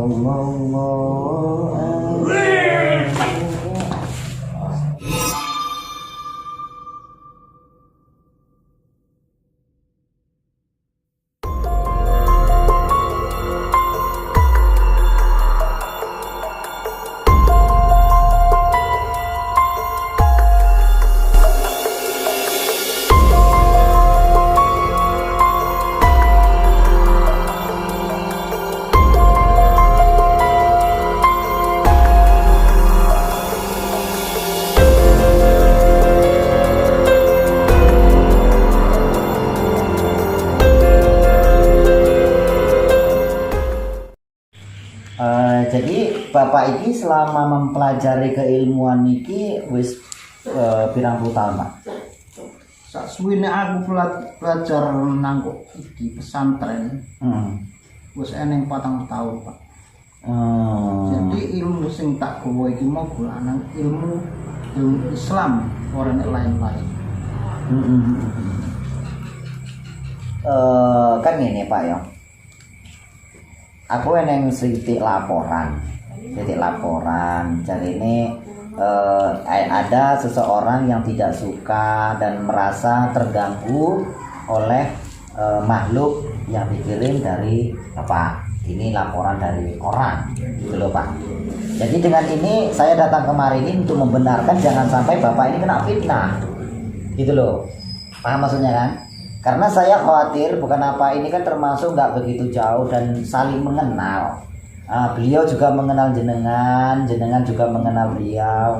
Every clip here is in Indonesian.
Allahu Jadi Bapak ini selama mempelajari keilmuan niki wis pirang puluh tahun, Pak? Saksuwene aku belajar nang di pesantren. Wis eneng 4 tahun, Pak. Jadi ilmu sing tak gawa iki mau golongan ilmu Islam ora nek lain-lain. Kan ini Pak ya. Aku eneng sedikit laporan. Jadi ini ada seseorang yang tidak suka dan merasa terganggu oleh makhluk yang dikirim dari apa? Ini laporan dari orang, gitu loh Pak. Jadi dengan ini saya datang kemari ini untuk membenarkan jangan sampai Bapak ini kena fitnah, gitu loh. Paham maksudnya kan? Karena saya khawatir bukan apa ini kan termasuk nggak begitu jauh dan saling mengenal. Beliau juga mengenal jenengan juga mengenal beliau.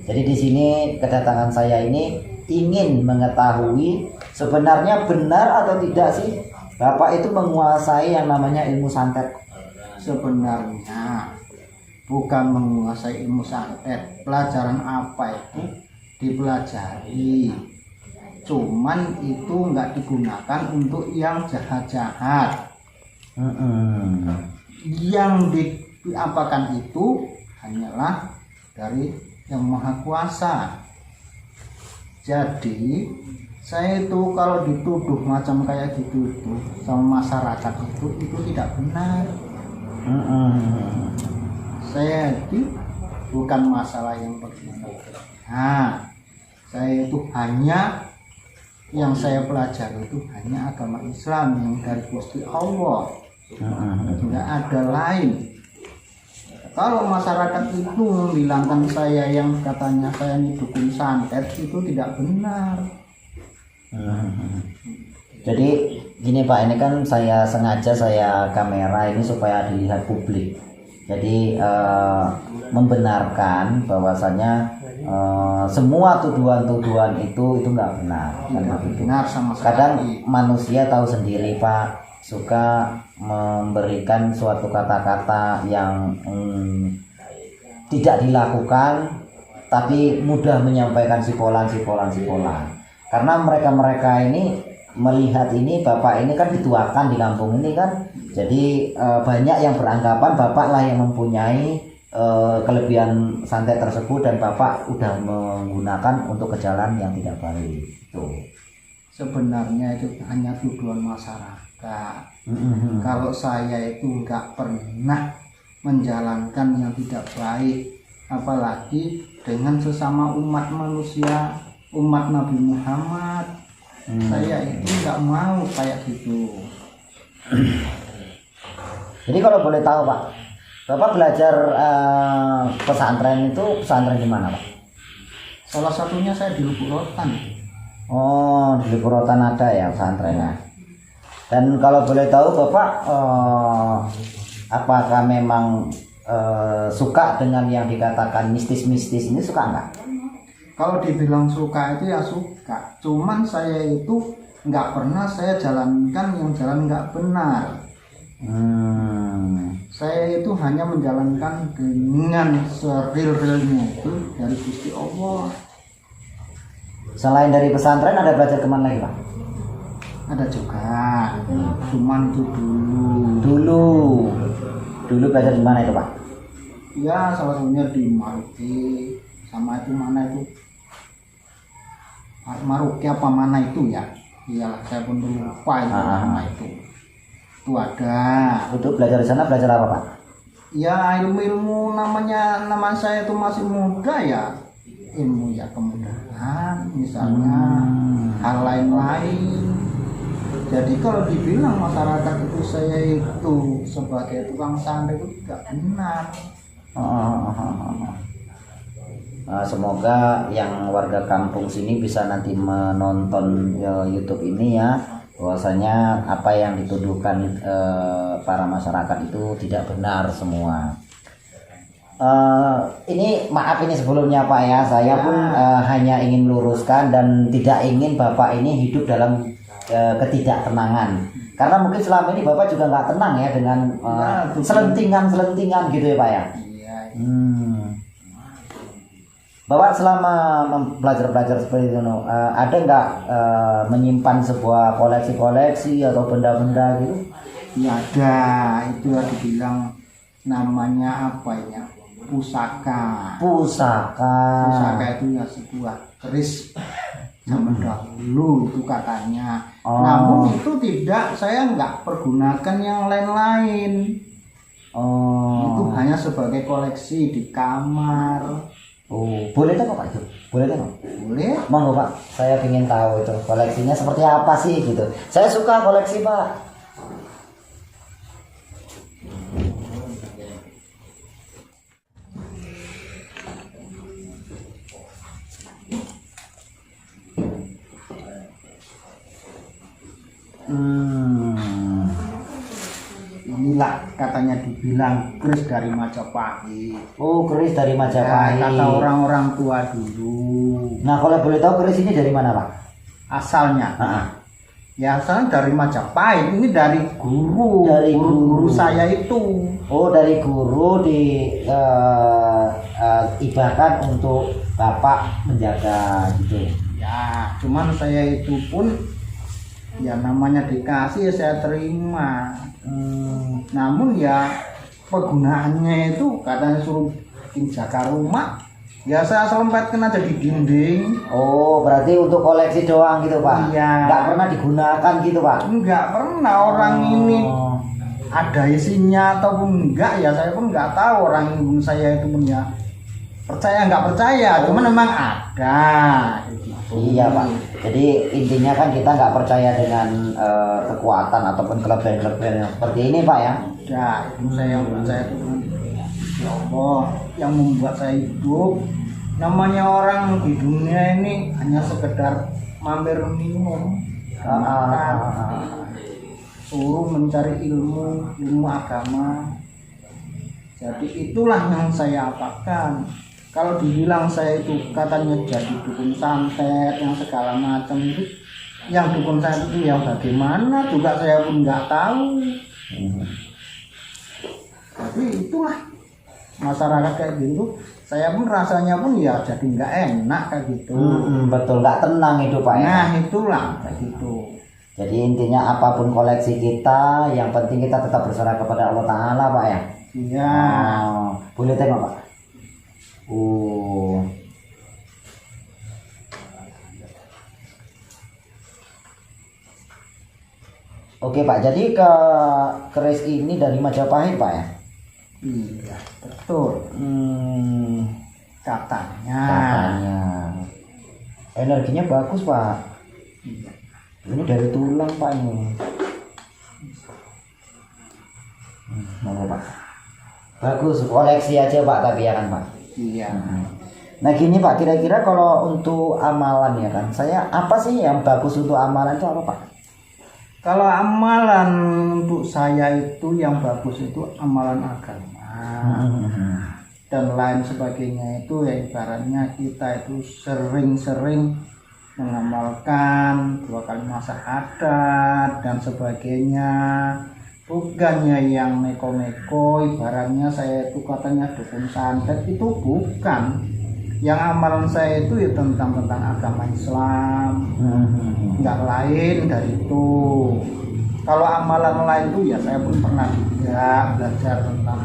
Jadi di sini kedatangan saya ini ingin mengetahui sebenarnya benar atau tidak sih Bapak itu menguasai yang namanya ilmu santet. Sebenarnya bukan menguasai ilmu santet. Pelajaran apa itu dipelajari. Cuman itu nggak digunakan untuk yang jahat-jahat. Yang diapakan itu hanyalah dari yang maha kuasa. Jadi saya itu kalau dituduh macam kayak gitu itu sama masyarakat itu tidak benar. Saya itu bukan masalah yang begitu. Saya itu hanya yang saya pelajari itu hanya agama Islam yang dari Gusti Allah, tidak ada lain. Kalau masyarakat itu membilangkan saya yang katanya saya ini dukun santet itu tidak benar. Jadi gini Pak, ini kan saya sengaja saya kamera ini supaya dilihat publik. Jadi membenarkan bahwasanya semua tuduhan-tuduhan itu nggak benar, kan begitu. Benar sama sekali. Kadang manusia tahu sendiri Pak, suka memberikan suatu kata-kata yang tidak dilakukan, tapi mudah menyampaikan sipolan. Karena mereka ini melihat ini Bapak ini kan dituakan di kampung ini kan, jadi banyak yang beranggapan Bapak lah yang mempunyai kelebihan santet tersebut dan Bapak udah menggunakan untuk ke jalan yang tidak baik itu. Sebenarnya itu hanya tuduhan masyarakat. Kalau saya itu nggak pernah menjalankan yang tidak baik, apalagi dengan sesama umat manusia, umat Nabi Muhammad. Saya itu nggak mau kayak gitu. Jadi kalau boleh tahu Pak, Bapak belajar pesantren itu pesantren di mana Pak? Salah satunya saya di Lubuk Rotan. Oh, di Lubuk Rotan ada ya pesantrennya. Dan kalau boleh tahu Bapak apakah memang suka dengan yang dikatakan mistis-mistis ini, suka nggak? Kalau dibilang suka itu ya suka. Cuman saya itu nggak pernah saya jalankan yang jalan nggak benar. Saya itu hanya menjalankan dengan seril-rilnya itu dari Gusti Allah. Selain dari pesantren ada belajar kemana lagi Pak? Ada juga, cuman itu dulu belajar di mana itu Pak? Ya salah satunya di Maruki, sama itu mana itu Maruki apa mana itu ya? Iyalah saya pun lupa itu nama itu. Itu ada. Untuk belajar di sana belajar apa Pak? ya ilmu-ilmu nama saya itu masih muda ya, ilmu ya kemudahan misalnya hal lain-lain. Jadi kalau dibilang masyarakat itu saya itu sebagai tukang santet itu tidak benar. Semoga yang warga kampung sini bisa nanti menonton YouTube ini ya, bahwasanya apa yang dituduhkan para masyarakat itu tidak benar semua. Ini maaf ini sebelumnya Pak ya, saya pun hanya ingin meluruskan dan tidak ingin Bapak ini hidup dalam ketidaktenangan, karena mungkin selama ini Bapak juga nggak tenang ya dengan selentingan gitu ya Pak ya. Bapak selama belajar seperti itu, ada nggak menyimpan sebuah koleksi atau benda-benda gitu? Ya ada, itu yang dibilang namanya apa ya? Pusaka. Pusaka itu ya sebuah keris zaman dahulu itu katanya. Namun itu tidak, saya nggak pergunakan yang lain-lain. Itu hanya sebagai koleksi di kamar. Boleh tahu Pak itu? Boleh tahu? Boleh. Monggo Pak, saya ingin tahu itu koleksinya seperti apa sih gitu. Saya suka koleksi Pak. Inilah katanya dibilang keris dari Majapahit. Keris dari Majapahit. Ya, kata orang-orang tua dulu. Nah, kalau boleh tahu keris ini dari mana Pak? Asalnya? Ya asalnya dari Majapahit. Ini dari guru. Dari guru saya itu. Dari guru ibahkan untuk Bapak menjaga gitu. Ya, cuman saya itu pun ya namanya dikasih ya saya terima. Namun ya penggunaannya itu katanya suruh bikin jaga rumah, ya saya selempetkan aja di dinding. Berarti untuk koleksi doang gitu Pak? Iya. Nggak pernah digunakan gitu Pak? Enggak pernah orang ini ada isinya ataupun enggak ya saya pun nggak tahu. Orang saya itu punya percaya nggak percaya, cuman memang ada gitu. Iya Pak, jadi intinya kan kita nggak percaya dengan kekuatan ataupun kelebihan seperti ini Pak ya. Ya, itu saya yang percaya dengan ya Allah yang membuat saya hidup. Namanya orang di dunia ini hanya sekedar mampir minum, makan, suruh mencari ilmu agama. Jadi itulah yang saya apakan. Kalau dibilang saya itu katanya jadi dukun santet yang segala macam itu, yang dukun santet itu yang bagaimana juga saya pun nggak tahu. Tapi itulah masyarakat kayak gitu, saya pun rasanya pun ya jadi nggak enak kayak gitu. Betul, nggak tenang itu Pak ya. Nah itulah kayak gitu. Jadi intinya apapun koleksi kita, yang penting kita tetap berserah kepada Allah Ta'ala Pak ya. Iya. Boleh tengok Pak. Oke Pak, jadi keris ini dari Majapahit Pak ya? Iya betul. Katanya. Energinya bagus Pak. Iya. Ini dari tulang Pak ini. Mau Pak. Bagus, koleksi aja Pak tapi ya kan Pak. Iya. Nah gini Pak, kira-kira kalau untuk amalan ya kan, saya apa sih yang bagus untuk amalan itu apa Pak? Kalau amalan untuk saya itu yang bagus itu amalan agama dan lain sebagainya, itu ya ibaratnya kita itu sering-sering mengamalkan 2 kalimat syahadat dan sebagainya. Bukannya yang neko-neko, ibaratnya saya itu katanya dukun santet, itu bukan. Yang amalan saya itu ya tentang agama Islam, nggak lain dari itu. Kalau amalan lain itu ya saya pun pernah juga belajar tentang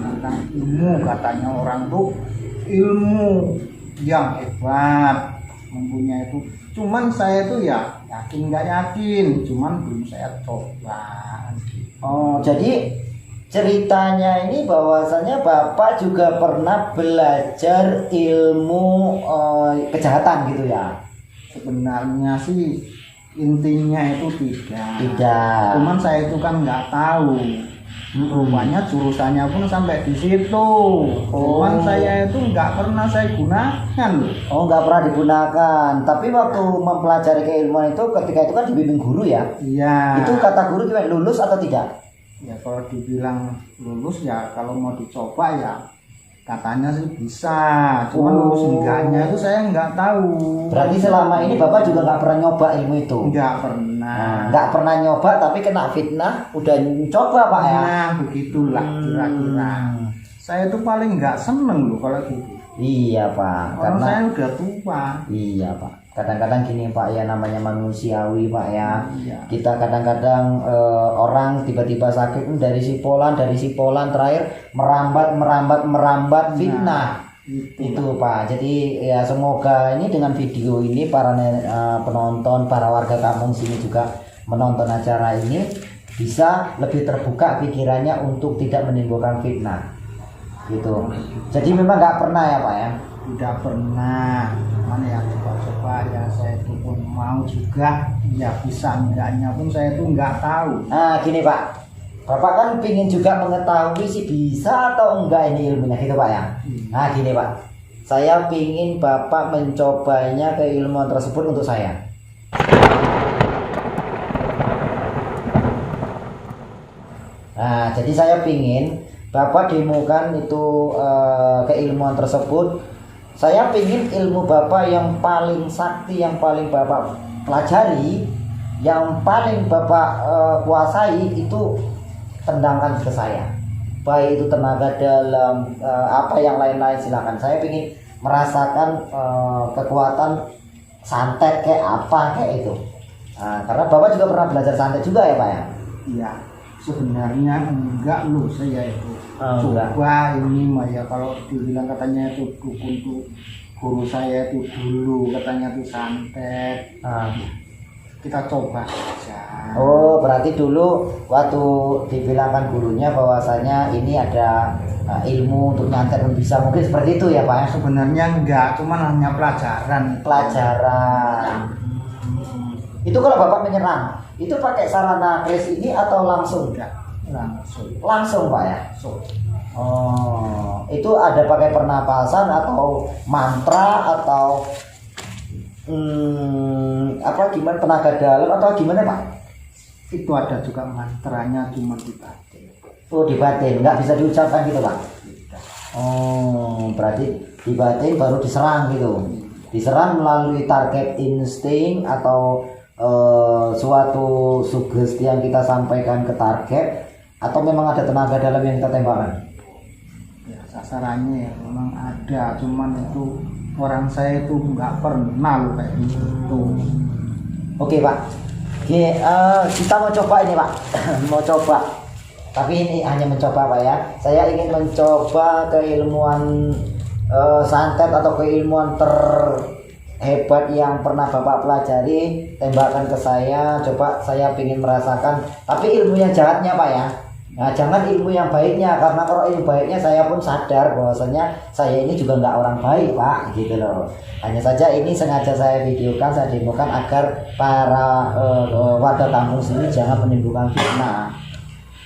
ilmu, katanya orang tuh ilmu yang hebat mempunyai itu. Cuman saya itu ya yakin nggak yakin, cuman belum saya coba. Jadi ceritanya ini bahwasanya Bapak juga pernah belajar ilmu kejahatan gitu ya? Sebenarnya sih intinya itu tidak. Tidak. Cuman saya itu kan nggak tahu. Rupanya jurusannya pun sampai di situ. Cuman saya itu nggak pernah saya gunakan loh. Oh, nggak pernah digunakan. Tapi waktu mempelajari keilmuan itu, ketika itu kan dibimbing guru ya? Iya. Itu kata guru gimana? Lulus atau tidak? Ya kalau dibilang lulus ya, kalau mau dicoba ya katanya sih bisa. Cuman lulus enggaknya itu saya nggak tahu. Berarti selama ini Bapak juga nggak pernah nyoba ilmu itu? Nggak pernah. Nggak pernah nyoba, tapi kena fitnah. Udah coba Pak ya? Nah begitulah kira-kira. Saya tuh paling nggak seneng loh kalau gitu. Iya Pak. Karena Karena saya udah tua. iya Pak. Kadang-kadang gini Pak ya, namanya manusiawi Pak ya. Iya. Kita kadang-kadang orang tiba-tiba sakit dari sipolan terakhir merambat fitnah. Itu Pak. Jadi ya semoga ini dengan video ini para penonton, para warga kampung sini juga menonton acara ini bisa lebih terbuka pikirannya untuk tidak menimbulkan fitnah. Gitu. Jadi memang nggak pernah ya Pak ya? Tidak pernah. Mana yang coba-coba ya saya itu pun mau juga. Ya bisa enggaknya pun saya itu nggak tahu. Nah gini Pak, Bapak kan pingin juga mengetahui sih bisa atau enggak ini ilmunya gitu Pak ya. Nah gini Pak, saya pingin Bapak mencobanya keilmuan tersebut untuk saya. Nah jadi saya pingin Bapak demokan itu keilmuan tersebut. Saya pingin ilmu Bapak yang paling sakti, yang paling Bapak pelajari, yang paling Bapak kuasai itu tendangkan ke saya. Baik itu tenaga dalam, apa yang lain-lain silakan. Saya pingin merasakan kekuatan santet kayak apa kayak itu. Nah, karena Bapak juga pernah belajar santet juga ya Pak ya? Iya. Sebenarnya enggak loh saya itu. Enggak. Coba ini mah ya, kalau dibilang katanya itu dukun tuh guru saya itu dulu katanya itu santet. Kita coba saja. Oh berarti dulu waktu dibilangkan gurunya bahwasanya ini ada ilmu untuk nyantet bisa, mungkin seperti itu ya Pak ya? Sebenarnya enggak, cuman hanya pelajaran. Itu kalau Bapak menyerang itu pakai sarana kris ini atau langsung? Enggak, Langsung Pak ya? Oh, itu ada pakai pernapasan atau mantra atau apa gimana, tenaga dalam atau gimana Pak? Itu ada juga mantranya, cuma di batin. Oh di batin, nggak bisa diucapkan gitu Pak? Oh berarti di batin baru diserang gitu? Diserang melalui target insting atau suatu sugesti yang kita sampaikan ke target, atau memang ada tenaga dalam yang kita tembakkan? Ya sasarannya ya memang ada, cuman itu orang saya itu nggak pernah loh kayak gitu. Oke Pak, oke, kita mau coba ini Pak. Mau coba, tapi ini hanya mencoba Pak ya. Saya ingin mencoba keilmuan santet atau keilmuan terhebat yang pernah Bapak pelajari, tembakan ke saya. Coba saya ingin merasakan, tapi ilmunya jahatnya Pak ya. Nah jangan ilmu yang baiknya, karena kalau ilmu baiknya saya pun sadar bahwasanya saya ini juga nggak orang baik Pak, gitu loh. Hanya saja ini sengaja saya videokan, saya demokan agar para warga kampung sini jangan menimbulkan fitnah.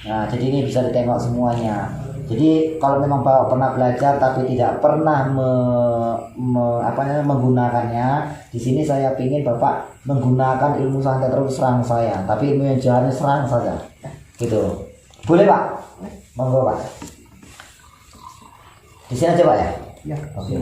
Nah jadi ini bisa ditengok semuanya. Jadi kalau memang Bapak pernah belajar tapi tidak pernah menggunakannya, di sini saya ingin Bapak menggunakan ilmu santet terus serang saya, tapi ilmu yang jahatnya serang saja, gitu. Boleh Pak? Monggo Pak. Di sini aja Pak ya? Ya, oke.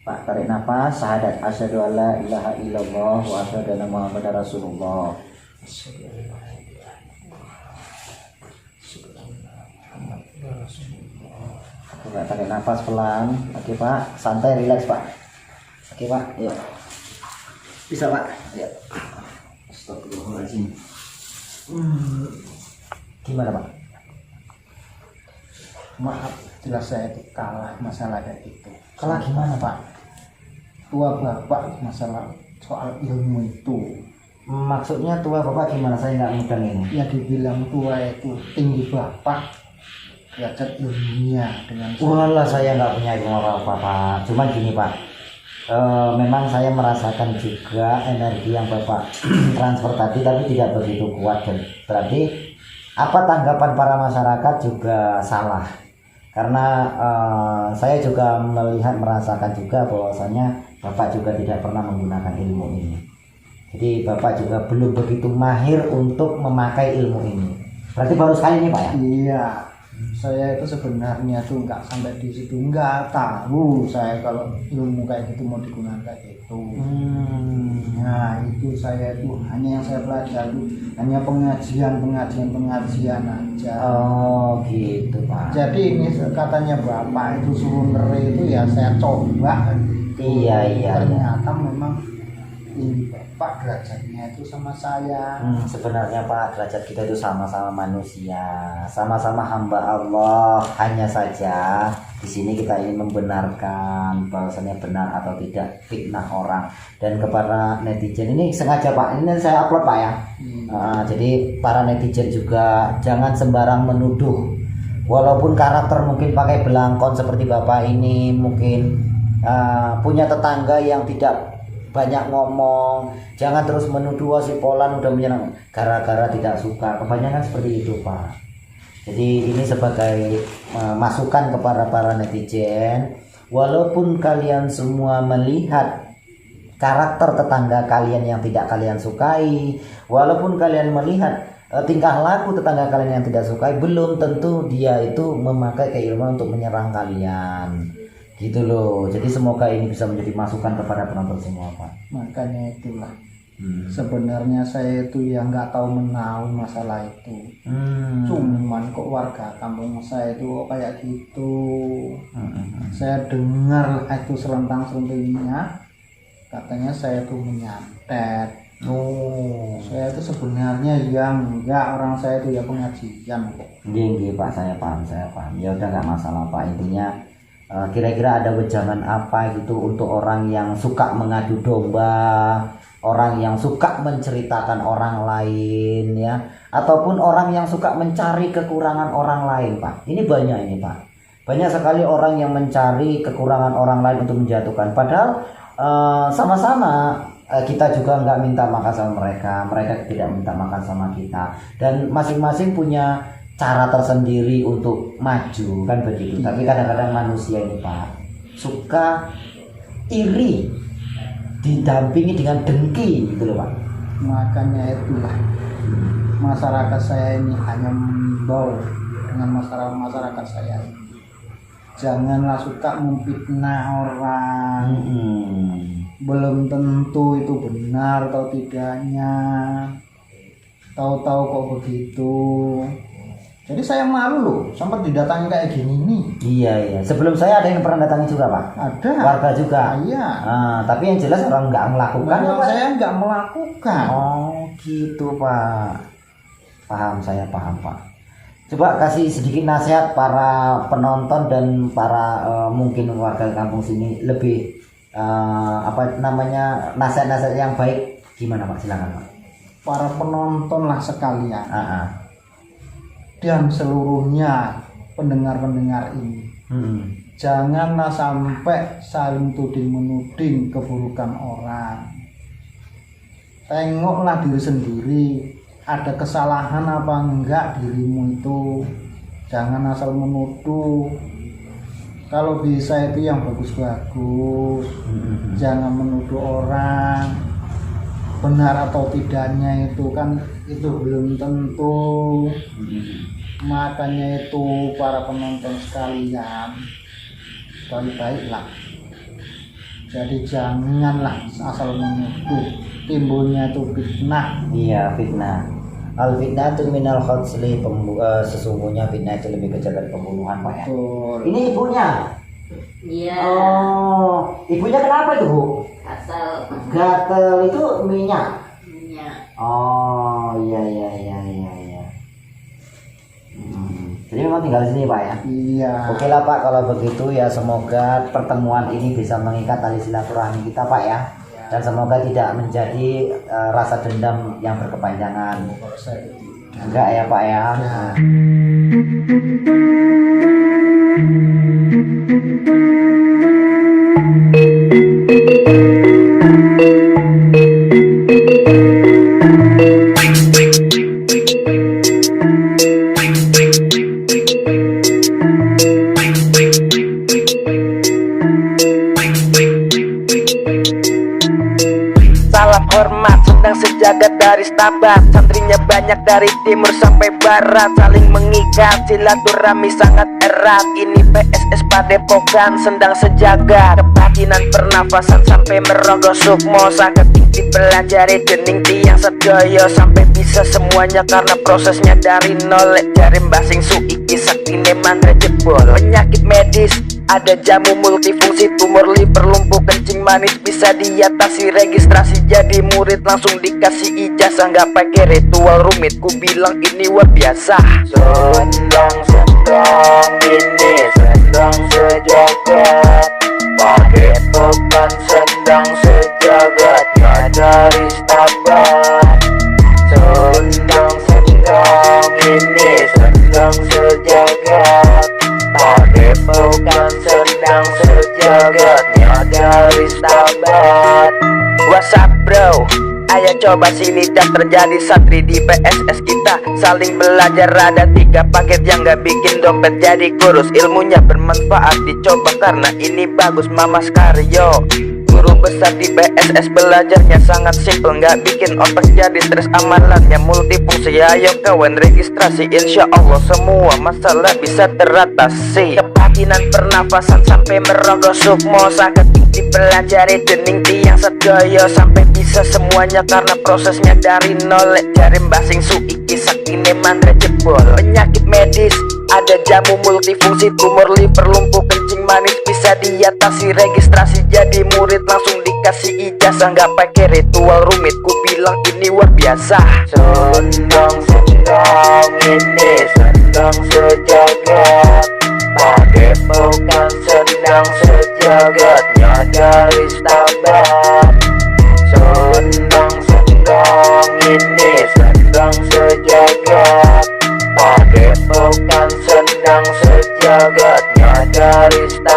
Pak, tarik nafas, syahadat asyhadu alla ilaha illallah wa asyhadu anna muhammadar rasulullah. Oke, tarik nafas pelan. Oke Pak, santai, rileks Pak. Oke Pak, yuk. Bisa Pak, yuk. Astagfirullahaladzim. Gimana Pak? Maaf, jelas saya itu kalah masalah kayak gitu. Kalah gimana Pak? Tua bapak masalah soal ilmu itu. Maksudnya tua bapak gimana? Saya nggak mudeng ini. Ya dibilang tua itu tinggi bapak, derajat ilmunya dengan Walah, saya nggak punya ilmu apa-apa Pak. Cuman gini Pak, memang saya merasakan juga energi yang Bapak transfer tadi, tapi tidak begitu kuat. Dan berarti apa tanggapan para masyarakat juga salah. Karena saya juga merasakan juga bahwasanya Bapak juga tidak pernah menggunakan ilmu ini. Jadi Bapak juga belum begitu mahir untuk memakai ilmu ini. Berarti baru sekali ini Pak ya? Iya, saya itu sebenarnya tuh nggak sampai di situ, nggak tahu saya kalau ilmu kayak gitu mau digunakan kayak gitu. Nah itu saya itu hanya yang saya pelajari hanya pengajian aja. Oh gitu Pak. Jadi ini katanya bapak itu suruh ngeri itu ya saya coba. Iya. Ternyata memang ini bapak derajatnya itu sama saya. Sebenarnya Pak, derajat kita itu sama-sama manusia, sama-sama hamba Allah. Hanya saja di sini kita ingin membenarkan bahwasanya benar atau tidak fitnah orang. Dan kepada netizen ini sengaja Pak, ini saya upload Pak ya. Jadi para netizen juga jangan sembarang menuduh. Walaupun karakter mungkin pakai belangkon seperti Bapak ini, mungkin punya tetangga yang tidak banyak ngomong, jangan terus menuduh si Polan udah menyerang gara-gara tidak suka. Kebanyakan seperti itu Pak. Jadi ini sebagai masukan kepada para netizen, walaupun kalian semua melihat karakter tetangga kalian yang tidak kalian sukai, walaupun kalian melihat tingkah laku tetangga kalian yang tidak sukai, belum tentu dia itu memakai keilmuan untuk menyerang kalian. Gitu loh. Jadi semoga ini bisa menjadi masukan kepada penonton semua Pak. Makanya itulah sebenarnya saya itu yang nggak tahu menahu masalah itu. Cuman kok warga kampung saya itu kok kayak gitu. Saya dengar itu selentang-selentangnya katanya saya tuh menyantet. Saya itu sebenarnya yang enggak, orang saya itu ya pengajian kok. Gini Pak, saya paham. Ya udah nggak masalah Pak. Intinya kira-kira ada wejangan apa gitu untuk orang yang suka mengadu domba, orang yang suka menceritakan orang lain ya, ataupun orang yang suka mencari kekurangan orang lain Pak. Ini banyak ini Pak. Banyak sekali orang yang mencari kekurangan orang lain untuk menjatuhkan. Padahal sama-sama kita juga nggak minta makan sama mereka, mereka tidak minta makan sama kita. Dan masing-masing punya cara tersendiri untuk maju kan begitu. Tapi kadang-kadang manusia ini Pak suka iri didampingi dengan dengki gitu loh Pak. Makanya itulah masyarakat saya ini hanya mengimbau dengan masyarakat saya ini, janganlah suka memfitnah orang. Belum tentu itu benar atau tidaknya, tahu-tahu kok begitu. Jadi saya malu loh, sempat didatangi kayak gini nih. Iya. Sebelum saya ada yang pernah datangi juga Pak. Ada. Warga juga. Iya. Tapi yang jelas orang nggak melakukan. Saya nggak melakukan. Oh gitu Pak. Saya paham Pak. Coba kasih sedikit nasihat para penonton dan para mungkin warga kampung sini lebih nasihat-nasihat yang baik gimana Pak? Silakan Pak. Para penonton lah sekalian. Dan seluruhnya pendengar-pendengar ini, janganlah sampai saling tuding menuding keburukan orang. Tengoklah diri sendiri, ada kesalahan apa enggak dirimu itu. Jangan asal menuduh. Kalau bisa itu yang bagus-bagus, jangan menuduh orang. Benar atau tidaknya itu kan itu belum tentu. Makanya itu para penonton sekalian, baik-baiklah Jadi janganlah asal menuduh, timbulnya itu fitnah. Iya, fitnah. Al fitnah itu minal khotsli, sesungguhnya fitnah itu lebih kecil dari pembunuhan, Pak ya. Betul. Ini ibunya. Iya. Oh, ibunya kenapa itu, Bu? Asal Gatel itu minyak. minyak. Oh, iya. Jadi memang tinggal di sini, Pak ya. Iya. Oke lah, Pak, kalau begitu ya semoga pertemuan ini bisa mengikat tali silaturahmi kita, Pak ya. Dan semoga tidak menjadi rasa dendam yang berkepanjangan. Kalau saya tidak. Enggak ya, Pak ya. Ya. Salam hormat sedang sejagat dari Stabat, santrinya banyak dari timur sampai barat, saling mengikat silaturahmi sangat erat. Ini PSS Padepokan Sendang Sejagat, kebatinan pernafasan sampai merogoh sukmo, sakit dipelajari dening tiang sedaya sampai bisa semuanya karena prosesnya dari nol. Jari mbasing suiki saktine mantra jebol, penyakit medis ada jamu multifungsi, tumor liver, lumpuh kencing manis bisa diatasi, registrasi jadi murid langsung dikasih ijazah, nggak pakai ritual rumit, ku bilang ini luar biasa. Sendang ini sendang sejagat, Padepokan Sendang Sejagatnya dari Stabat. Sendang ini sendang sejagat, Padepokan Sendang Sejagatnya dari Stabat. What's up bro? Ayo coba sini dan terjadi santri di PSS kita, saling belajar. Ada 3 paket yang gak bikin dompet jadi kurus, ilmunya bermanfaat dicoba karena ini bagus. Mamas Karyo, guru besar di PSS, belajarnya sangat simple, nggak bikin otak jadi stres, amalannya multifungsi. Ayo kawan registrasi, insya Allah semua masalah bisa teratasi. Kebatinan pernafasan sampai merogoh sukmo, sakit dipelajari dening tiang sedaya sampai bisa semuanya karena prosesnya dari nol. Jari mbasing suiki saktine mantra jebol, penyakit medis ada jamu multifungsi, tumor liver, lumpuh kencing manis bisa diatasi, registrasi jadi murid langsung dikasih ijazah, nggak pakai ritual rumit, ku bilang ini luar biasa. Sendang ini sendang sejagat, Padepokan Sendang Sejagatnya dari Stabat. Sendang ini sendang sejagat, Padepokan Sendang Sejagatnya dari Stabat.